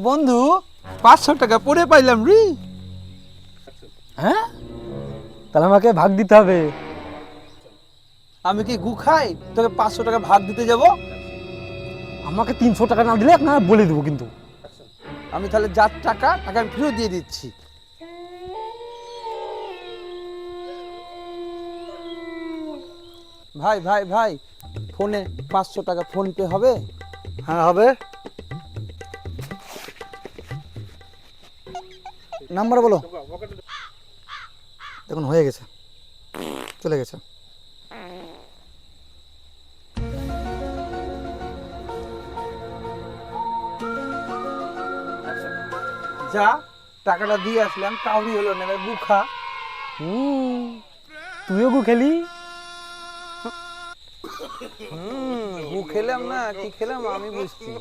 বন্ধু 500 টাকা পরে পাইলাম রে। হ্যাঁ, তাহলে আমাকে ভাগ দিতে হবে। আমি কি গু খাই তোকে 500 টাকা ভাগ দিতে যাব? আমাকে 300 টাকা না দিলে আপনারা বলে দেবো কিন্তু। আমি তাহলে যার টাকা আমি ফেরত দিয়ে দিচ্ছি। ভাই ভাই ভাই, ফোনে 500 টাকা ফোন পে হবে? হ্যাঁ হবে। নাম্বার বলো। দেখুন হয়ে গেছে, চলে গেছে। যা টাকাটা দিয়ে আসলাম, কাউরি হলো না, এবার গু খা। তুইও গু খেলি? গু খেলাম না কি খেলাম আমি বুঝছি।